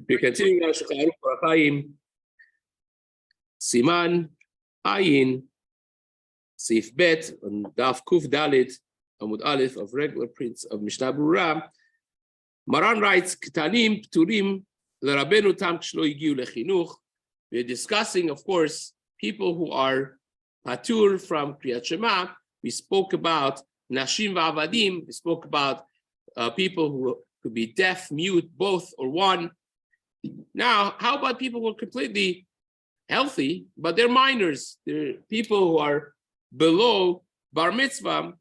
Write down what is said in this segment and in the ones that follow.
We're continuing our Shulchan Aruch Chaim, Siman, Ayin, Seif Bet, on Daf Kuf Dalit, Amud Aleph of regular prints of Mishna Berurah. Maran writes, Ketanim Pturim LeRabbeinu Tam Kshlo Higiu LeChinuch. We're discussing, of course, people who are patur from Kriyat Shema. We spoke about Nashim Va'avadim. We spoke about people who could be deaf, mute, both, or one. Now, how about people who are completely healthy, but they're minors? They're people who are below bar mitzvah.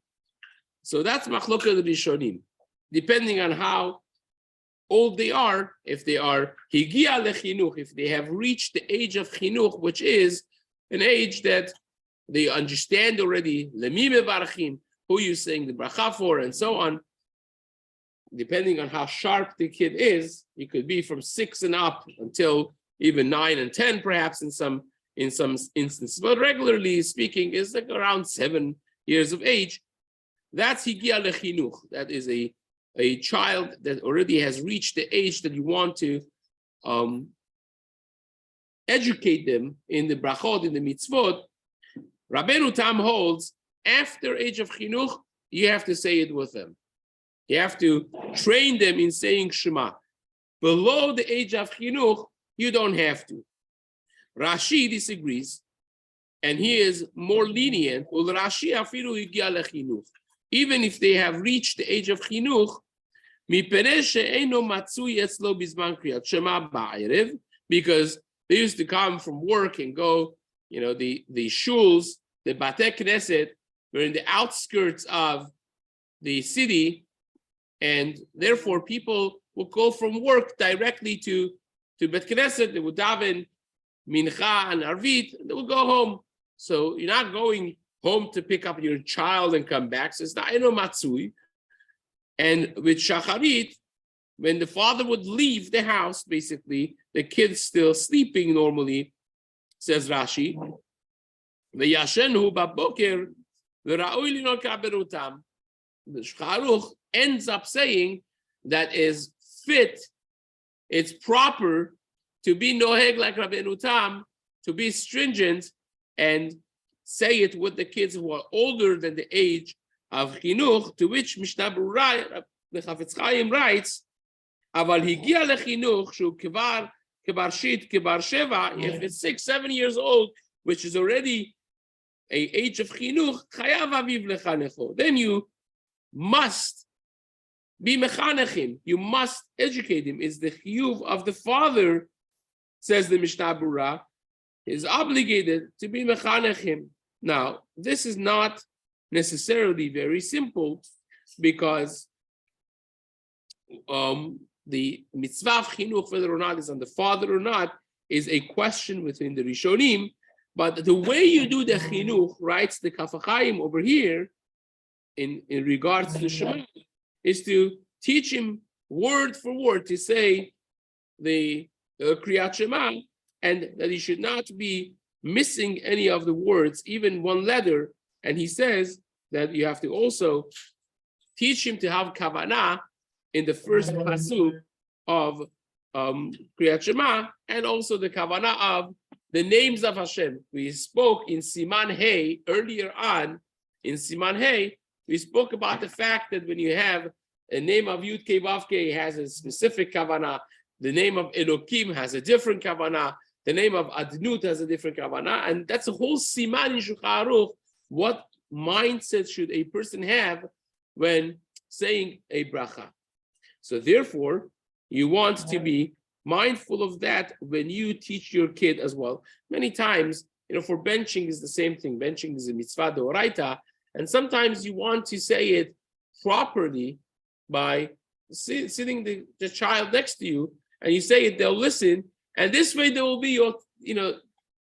So that's machloket rishonim. Depending on how old they are, if they are higia lechinuch, if they have reached the age of chinuch, which is an age that they understand already, lemim mevarchim, who you're saying the bracha for, and so on. Depending on how sharp the kid is, it could be from 6 and up until even 9 and 10, perhaps in some instances. But regularly speaking, is like around 7 years of age. That's higia lechinuch. That is a child that already has reached the age that you want to educate them in the brachot, in the mitzvot. Rabbeinu Tam holds after age of chinuch, you have to say it with them. You have to train them in saying Shema. Below the age of chinuch, you don't have to. Rashi disagrees, and he is more lenient. Rashi afiru higia lechinuch. Even if they have reached the age of chinuch, because they used to come from work and go, the shuls, the Batei Knesset, were in the outskirts of the city, and therefore people would go from work directly to Bet Knesset. They would daven mincha and arvit, and they would go home. So you're not going home to pick up your child and come back. So it's not eno matzui. And with shacharit, when the father would leave the house, basically the kid's still sleeping normally, says Rashi. The Yashenhu baboker v'ra'oi linol ka'beinu tam. The Shulchan Aruch ends up saying that is fit, it's proper to be noheg like Rabbeinu Tam, to be stringent and say it with the kids who are older than the age of chinuch, to which Mishna Berurah, the Chafetz Chaim writes, Aval higia lechinuch shu kebar shit kebar sheva, if it's 6-7 years old, which is already a age of chinuch, chayav aviv lechanecho. Then you must be mechanechim. You must educate him. It's the chiyuv of the father, says the Mishna Berurah, is obligated to be mechanechim. Now, this is not necessarily very simple, because the mitzvah of chinuch, whether or not it's on the father or not, is a question within the Rishonim. But the way you do the chinuch, writes the Kaf HaChaim over here, in regards to Shema, is to teach him word for word to say the Kriyat Shema, and that he should not be missing any of the words, even one letter. And he says that you have to also teach him to have kavanah in the first pasuk of Kriyat Shema, and also the kavanah of the names of Hashem. We spoke in Siman Hey earlier on. In Siman Hey, we spoke about the fact that when you have a name of Yud Kei Vav Kei has a specific kavanah, the name of Elokim has a different kavanah, the name of Adnut has a different kavanah, and that's a whole siman in Shulchan Aruch. What mindset should a person have when saying a bracha? So therefore, you want to be mindful of that when you teach your kid as well. Many times, for benching is the same thing. Benching is a mitzvah d'oraita, and sometimes you want to say it properly by sitting the child next to you, and you say it, they'll listen, and this way they will be,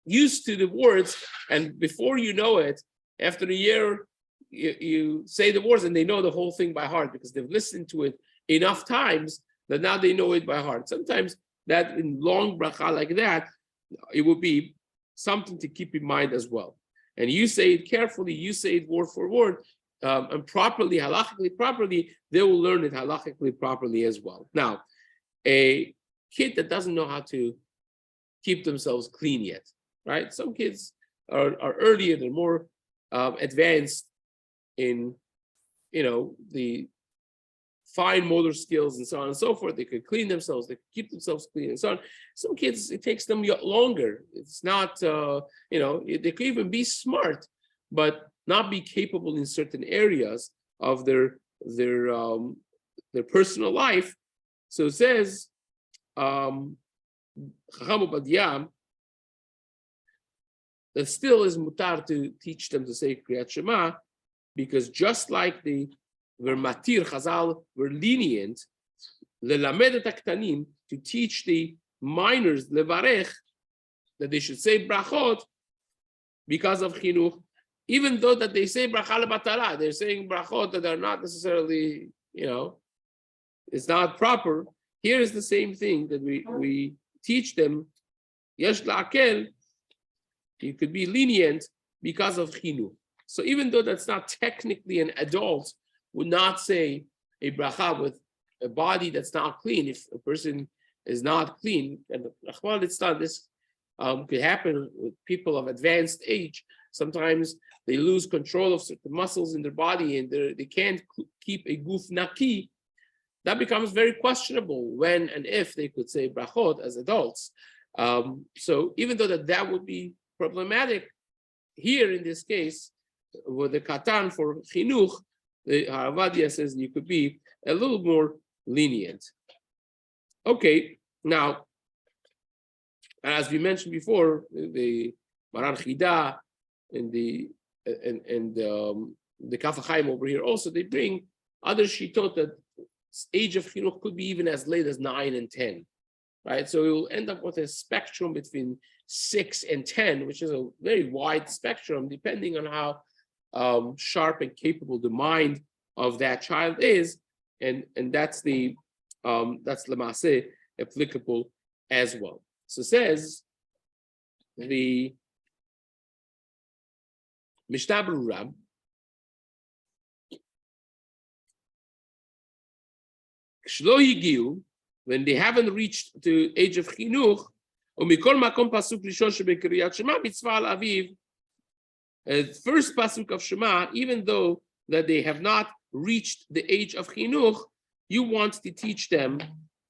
used to the words, and before you know it, after a year, you say the words, and they know the whole thing by heart, because they've listened to it enough times that now they know it by heart. Sometimes that in long bracha like that, it would be something to keep in mind as well. And you say it carefully, you say it word for word, and properly, halachically properly, they will learn it halachically properly as well. Now, a kid that doesn't know how to keep themselves clean yet, right? Some kids are earlier, they're more advanced in, the fine motor skills and so on and so forth. They could clean themselves, they could keep themselves clean and so on. Some kids, it takes them longer. It's not, they could even be smart, but not be capable in certain areas of their personal life. So it says, Chacham Obadiah, that still is mutar to teach them to say Kriyat Shema, because just like the Matir Chazal were lenient, lelamed et haktanim, to teach the minors levarech, that they should say brachot because of chinuch, even though that they say bracha lebatala, they're saying brachot that are not necessarily, it's not proper. Here is the same thing that we teach them. Yesh la'akel, you could be lenient because of chinuch. So even though that's not technically an adult, would not say a bracha with a body that's not clean. If a person is not clean, and this could happen with people of advanced age. Sometimes they lose control of certain muscles in their body and they can't keep a guf naki. That becomes very questionable when and if they could say brachot as adults. So even though that would be problematic, here in this case, with the katan for chinuch, the Haravadia says you could be a little more lenient. Okay, now, as we mentioned before, the Maran Chida and the Kaf HaChaim over here also, they bring other shitot that age of chinuch could be even as late as 9 and 10, right? So you'll end up with a spectrum between 6 and 10, which is a very wide spectrum, depending on how sharp and capable the mind of that child is, and that's lemase applicable as well. So says the Mishna Berurah, when they haven't reached the age of chinuch, first pasuk of Shema, even though that they have not reached the age of chinuch, you want to teach them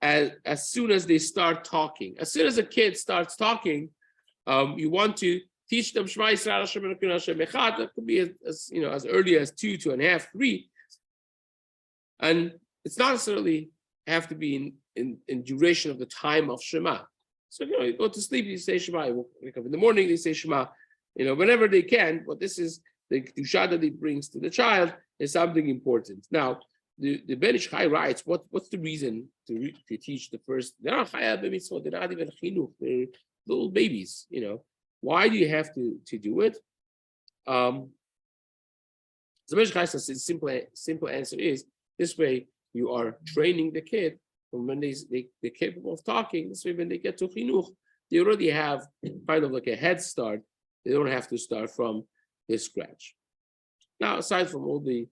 as soon as they start talking. As soon as a kid starts talking, you want to teach them Shema Yisrael Hashem Elokeinu Hashem Echad. That could be as early as 2, 2.5, 3, and it's not necessarily have to be in duration of the time of Shema. So you go to sleep, you say Shema. You wake up in the morning, they say Shema. Whenever they can, but this is the kedusha that he brings to the child is something important. Now, the Ben Ish Chai writes, what's the reason to teach the first? They're not chaya b'mitzvot, they're not even chinuch, they're little babies. Why do you have to do it? So Ben Ish Chai says the simple answer is this way you are training the kid from when they're capable of talking. This way when they get to chinuch, they already have kind of like a head start. They don't have to start from the scratch. Now, aside from all the,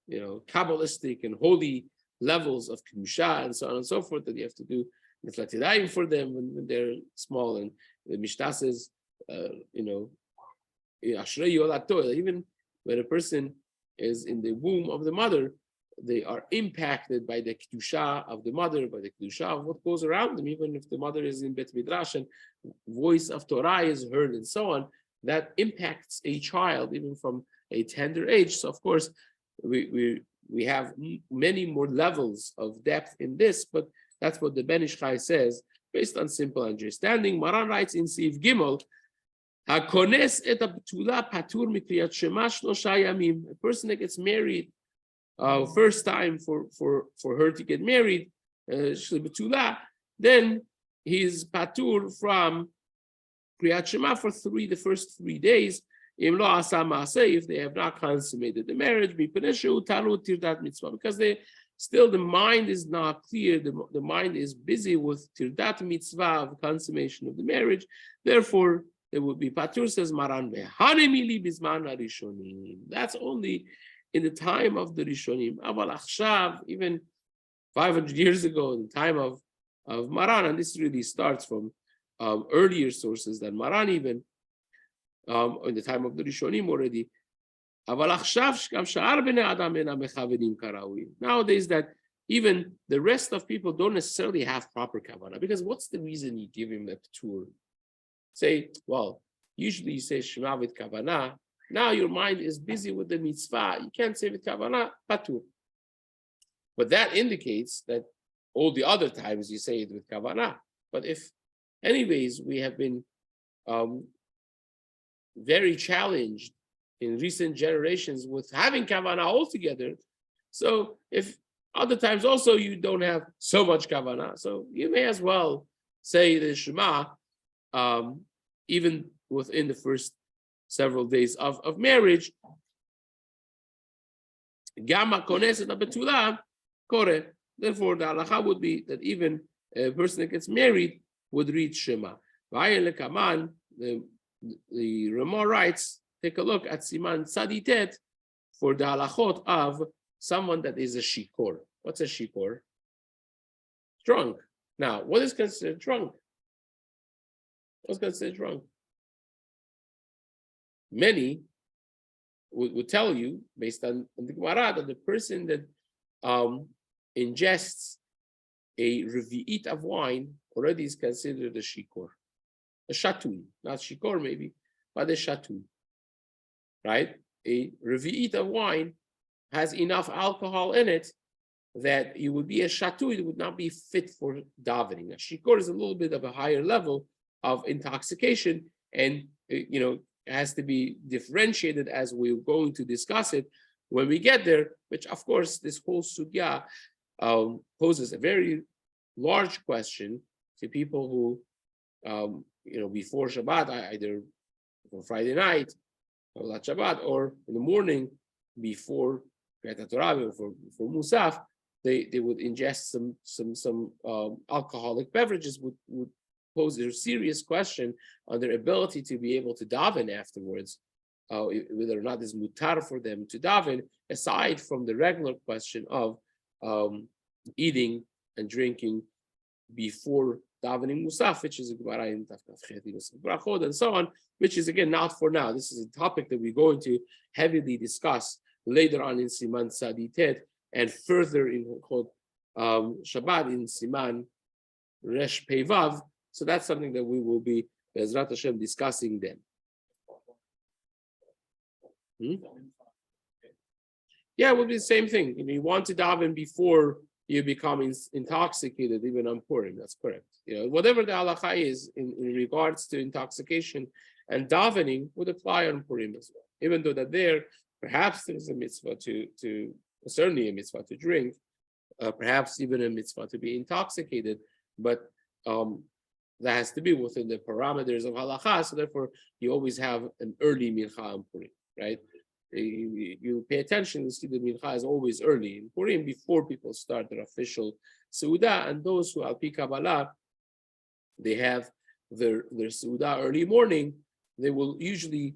Kabbalistic and holy levels of kedusha and so on and so forth that you have to do niflat yadayim for them when they're small, and the Mishnah says, ashrei yolato, even when a person is in the womb of the mother, they are impacted by the kedusha of the mother, by the kedusha of what goes around them. Even if the mother is in Bet Midrash and voice of Torah is heard and so on, that impacts a child even from a tender age. So of course, we have many more levels of depth in this, but that's what the Ben Ish Chai says based on simple understanding. Maran writes in Seif Gimel, "Hakones et habtula patur mikriyat shema shlosha yamim." A person that gets married, first time for her to get married, betula, then he's patur from Kriyat Shema for the first 3 days. If they have not consummated the marriage, because the mind is not clear, the mind is busy with tirdat mitzvah, of consummation of the marriage. Therefore, there would be patur, says Maran. That's only in the time of the Rishonim. Even 500 years ago, in the time of of Maran, and this really starts from earlier sources than Maran even, in the time of the Rishonim already. Nowadays, that even the rest of people don't necessarily have proper kavanah, because what's the reason you give him a p'tur? Say, well, usually you say Shema with kavanah. Now your mind is busy with the mitzvah. You can't say with kavanah, patur. But that indicates that all the other times you say it with kavanah. But if, anyways, we have been very challenged in recent generations with having kavanah altogether, so if other times also you don't have so much kavanah, so you may as well say the Shema even within the first several days of marriage. Gamma koneset betula kore. Therefore, the halacha would be that even a person that gets married would read Shema. The Ramah writes, take a look at Siman Tzaditet for the halachot of someone that is a shikor. What's a shikor? Drunk. Now, what is considered drunk? What's considered drunk? Many would tell you, based on the Gemara, that the person that ingests a revi'it of wine already is considered a shikor. A shatun, not shikor maybe, but a shatun. Right? A revi'it of wine has enough alcohol in it that you would be a shatun, it would not be fit for davening. A shikor is a little bit of a higher level of intoxication, and it has to be differentiated as we're going to discuss it when we get there, which of course this whole sugya poses a very large question to people who before Shabbat, either for Friday night or Shabbat, or in the morning before Kriyat Torah or for Musaf, they would ingest some alcoholic beverages, would pose a serious question on their ability to be able to daven afterwards, whether or not it's mutar for them to daven, aside from the regular question of eating and drinking before davening musaf, which is a Gemara in Brachot and so on, which is again not for now. This is a topic that we're going to heavily discuss later on in Siman Tzaditet, and further in Shabbat in Siman Resh Peivav. So that's something that we will be, Be'ezrat Hashem, discussing then. Yeah, it will be the same thing. You want to daven before you become intoxicated, even on Purim. That's correct. Whatever the halacha is in regards to intoxication and davening would apply on Purim as well. Even though that there, perhaps there's a mitzvah to certainly a mitzvah to drink, perhaps even a mitzvah to be intoxicated, but that has to be within the parameters of halacha. So therefore, you always have an early mincha on Purim, right? You pay attention, you see the mincha is always early in Purim before people start their official seudah, and those who al pi Kabbalah, they have their seudah early morning. They will usually,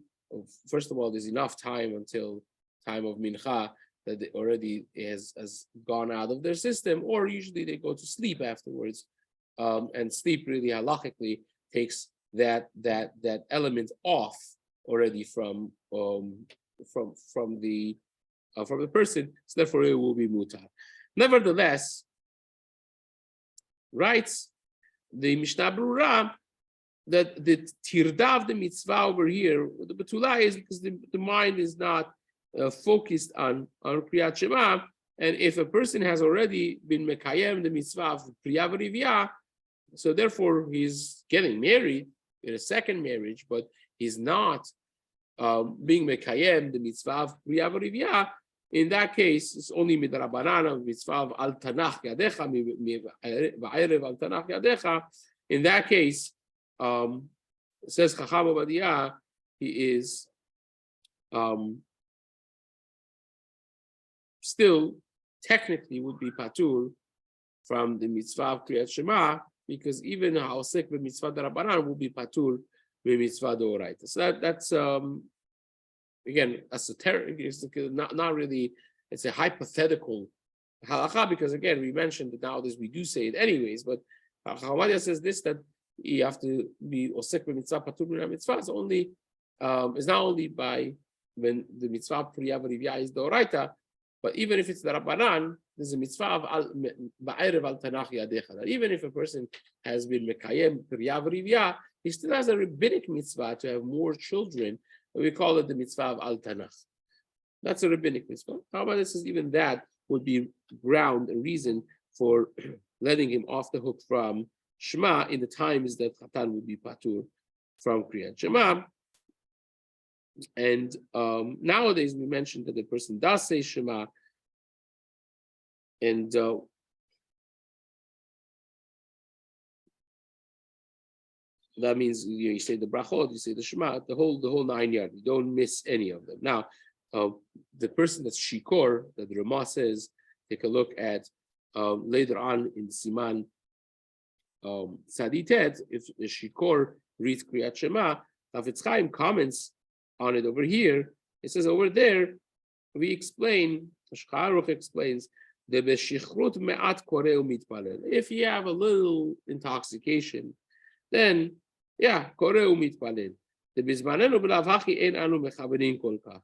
first of all, there's enough time until time of mincha that it already has gone out of their system, or usually they go to sleep afterwards, and sleep really halachically takes that element off already from the person, so therefore it will be mutar. Nevertheless, writes the Mishna Berurah that the tirdav, the mitzvah over here, the betula is because the mind is not focused on Kriyat Shema, and if a person has already been mekayem the mitzvah of Priya v'Rivya, so therefore he's getting married in a second marriage, but he's not being mekayem the mitzvah of Priya v'Rivya. In that case, it's only midrabanan mitzvah of al tanach yadecha va'erev al tanach yadecha. In that case, says Chacham Obadiah, he is still technically would be patur from the mitzvah of Kriyat Shema, because even ha'osek b'mitzvah darabanan will be patur b'mitzvah d'oraita. So that's again esoteric. It's not really. It's a hypothetical halakha, because again we mentioned that nowadays we do say it anyways, but Chavadia says this, that you have to be osek b'mitzvah patur min mitzvah. It's only it's not only by when the mitzvah priya v'rivya is the oraita, but even if it's the rabbanan, there's a mitzvah of ba'erev al tanach yadecha. Even if a person has been mekayem priya v'rivya, he still has a rabbinic mitzvah to have more children. We call it the mitzvah of al tanach. That's a rabbinic mitzvah. How about this? Is even that would be ground and reason for letting him off the hook from Shema in the times that Chatan would be patur from Kriyat Shema. And nowadays we mentioned that the person does say Shema, and that means you say the brachot, you say the Shema, the whole 9 yards. You don't miss any of them. Now, the person that's shikor, that the Ramah says, take a look at later on in Siman Tzaditet, if the shikor reads Kriyat Shema, Hafetz Chaim comments on it over here. It says over there, we explain, Shcharuch explains, the beshikrut me'at koreu mitpalel. If you have a little intoxication, then yeah, koreu mitpalel. The bizmanenu b'lav hachi ein anu mechaverin kol kach.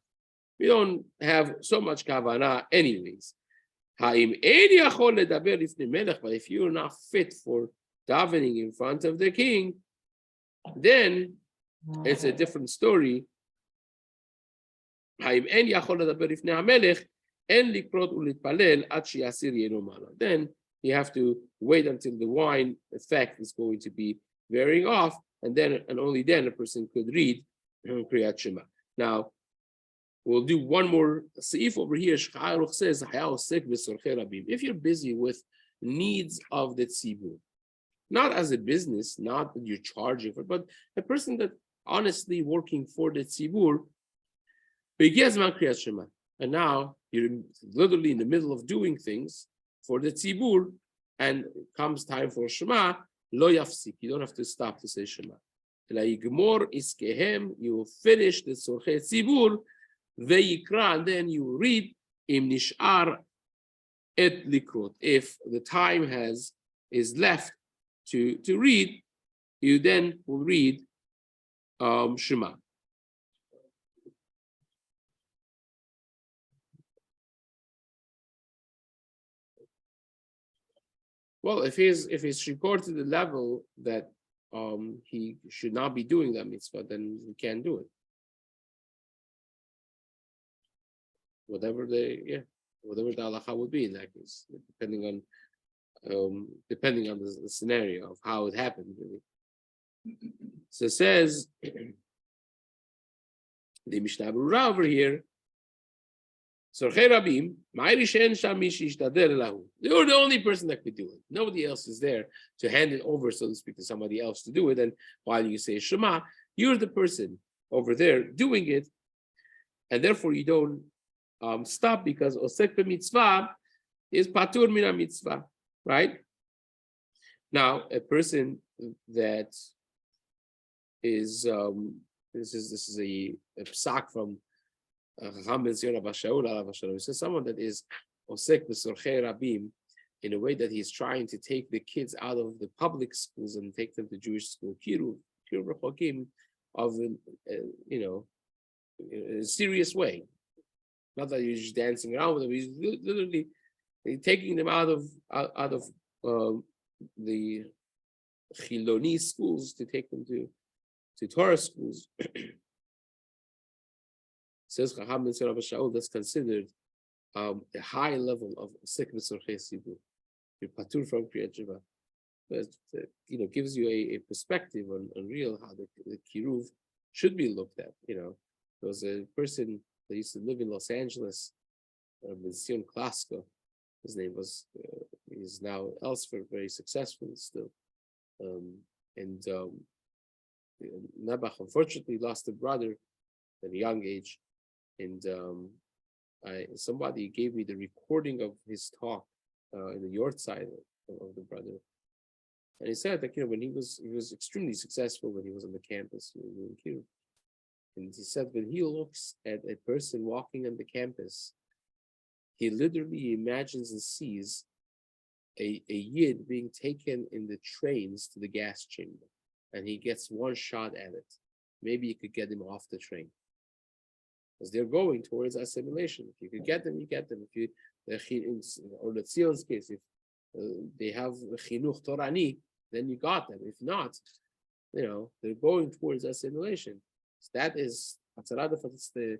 We don't have so much kavanah anyways. Ha'im ein yachol ledaber lifnei melech, but if you're not fit for davening in front of the king, then it's a different story. Ha'im ein yachol ledaber lifnei hamelech, en likrot ulitpalel ad sheyasir yeno mana. Then you have to wait until the wine effect is going to be wearing off, and then and only then a person could read Kriyat Shema. Now, we'll do one more Seif over here. Shcharuch says, if you're busy with needs of the tzibur, not as a business, not that you're charging for, but a person that honestly working for the tzibur, and now you're literally in the middle of doing things for the tzibur, and it comes time for Shema, lo yafsik, you don't have to stop to say Shema. You will finish the tzorchei tzibur, Ve'yikra, and then you read im nishar et likrot. If the time is left to read, you then will read Shema. Well, if he's shikor to the level that he should not be doing that mitzvah, then he can't do it. Whatever the halacha would be in that case, depending on the scenario of how it happened. Really. So it says the Mishna Berurah over here. You're the only person that could do it. Nobody else is there to hand it over, so to speak, to somebody else to do it. And while you say Shema, you're the person over there doing it, and therefore you don't stop, because osek b'mitzvah is patur mina mitzvah, right? Now, a person that is this is a psak from Rabbi Shlomo Yisraeli. So someone that is osek b'sorchei rabim in a way that he's trying to take the kids out of the public schools and take them to Jewish school, kiruv rechokim, of in a serious way. Not that he's just dancing around with them; he's literally taking them out of the Chiloni schools to take them to Torah schools. Says Chacham Ben Rabbi Shaul, that's considered a high level of osek b'sorchei tzibur. You're patur from Kriyat Shema. But gives you a perspective on real how the kiruv should be looked at. There was a person that used to live in Los Angeles, Zion Klasko. His name was. He's now elsewhere, very successful still. Nabach unfortunately lost a brother at a young age, and somebody gave me the recording of his talk in the York side of the brother, and he said that when he was extremely successful when he was on the campus in Kyiv. And he said when he looks at a person walking on the campus, he literally imagines and sees a yid being taken in the trains to the gas chamber, and he gets one shot at it. Maybe you could get him off the train, because they're going towards assimilation. If you could get them, you get them. If you, or the Tzion's case, if they have chinuch torani, then you got them. If not, they're going towards assimilation. So that is it's the,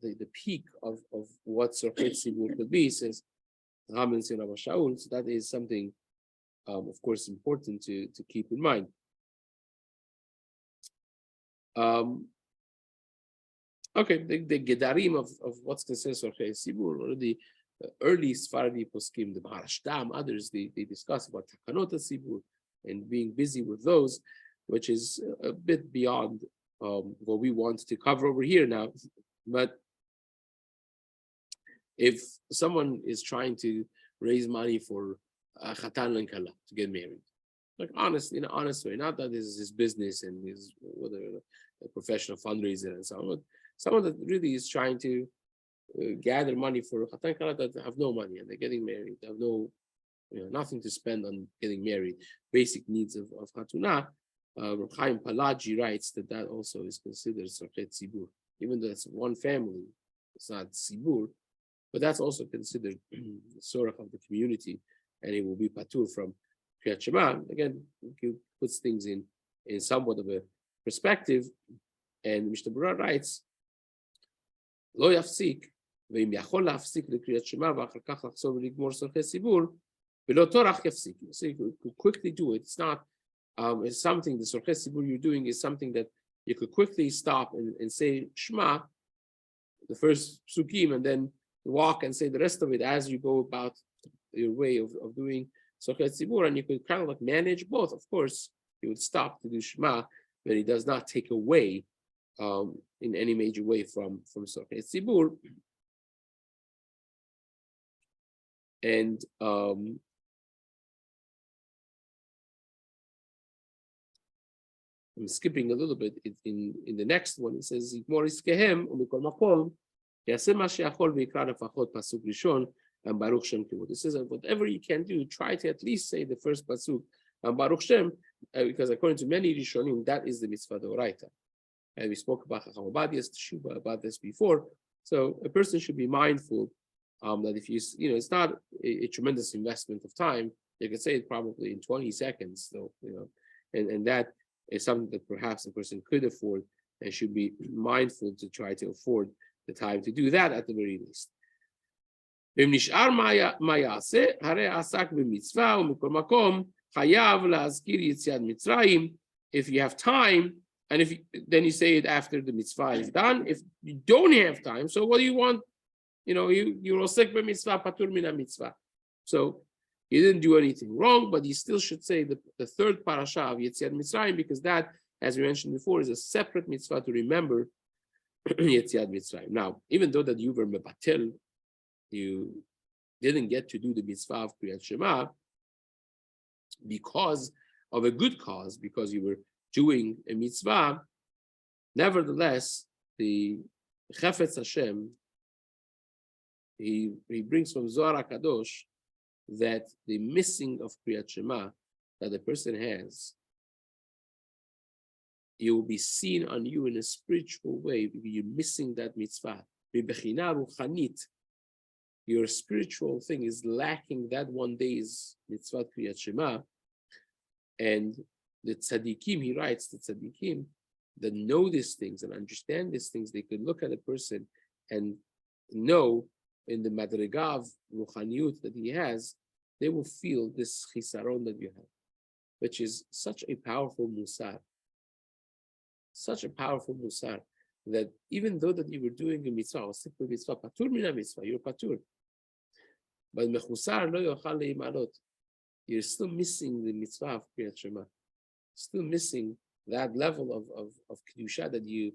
the peak of what Sorchet Tzibur could be, says Haman Sin Rabbi Shaul. So that is something, of course, important to keep in mind. Okay, the Gedarim of what's considered Sorchet Tzibur, or the early Sephardi poskim, the Maharashtam, others, they discuss about Takanot Tzibur and being busy with those, which is a bit beyond what we want to cover over here now. But if someone is trying to raise money for Chatan and Kala to get married, like honestly, in an honest way, not that this is his business and his whether a professional fundraiser and so on, but someone that really is trying to gather money for Chatan and Kala that have no money and they're getting married, they have no, nothing to spend on getting married, basic needs of Hatunah. Reb Chaim Palaji writes that also is considered Sorchet Tzibur, even though it's one family, it's not Tzibur, but that's also considered the Sorach of the community, and it will be patur from Kriyat Shema. Again, it puts things in somewhat of a perspective, and Mishna Berurah writes, Lo yafsik, ve'im yachol lafsik lekriyat Shema, v'achar kach lachzor v'ligmor Sorchet Tzibur, v'lo torach yafsik. So you could quickly do it. It's not. It's something, the Sorchet Tzibur you're doing is something that you could quickly stop and say Shema, the first psukim, and then walk and say the rest of it as you go about your way of doing Sorchet Tzibur, and you could kind of like manage both. Of course, you would stop to do Shema, but it does not take away in any major way from Sorchet Tzibur. And I'm skipping a little bit. In the next one, it says, It says that whatever you can do, try to at least say the first pasuk, Baruch Shem, because according to many Rishonim, that is the mitzvah d'oraita. And we spoke about Chacham Obadiah's teshuva about this before. So a person should be mindful that if it's not a tremendous investment of time. You can say it probably in 20 seconds. So and that is something that perhaps a person could afford and should be mindful to try to afford the time to do that at the very least. If you have time, and then you say it after the mitzvah is done. If you don't have time, so what do you want? You're osek b'mitzvah, patur min mitzvah. So he didn't do anything wrong, but he still should say the third parasha of Yetziat Mitzrayim, because that, as we mentioned before, is a separate mitzvah to remember Yetziat Mitzrayim. Now, even though that you were mebatel, you didn't get to do the mitzvah of Kriyat Shema because of a good cause, because you were doing a mitzvah, nevertheless, the Chefetz Hashem, he brings from Zohar HaKadosh that the missing of Kriyat Shema that the person has, it will be seen on you in a spiritual way. You're missing that mitzvah. Your spiritual thing is lacking that one day's mitzvah Kriyat Shema. And the tzaddikim, he writes, the tzaddikim that know these things and understand these things, they could look at a person and know in the madriga of ruchaniyut that he has, they will feel this chisaron that you have, which is such a powerful musar. Such a powerful musar that even though that you were doing a mitzvah, or simple mitzvah, patur mina mitzvah, you're patur. But mechusar lo yochal leimarot, you're still missing the mitzvah of Kriyat Shema, still missing that level of kedusha that you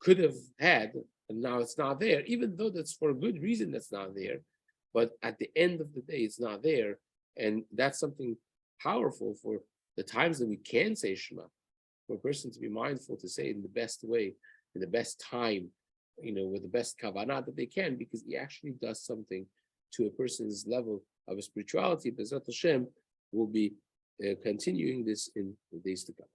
could have had, and now it's not there, even though that's for a good reason that's not there. But at the end of the day, it's not there. And that's something powerful for the times that we can say Shema, for a person to be mindful to say it in the best way, in the best time, with the best kavanah that they can, because he actually does something to a person's level of spirituality. B'ezrat Hashem will be continuing this in the days to come.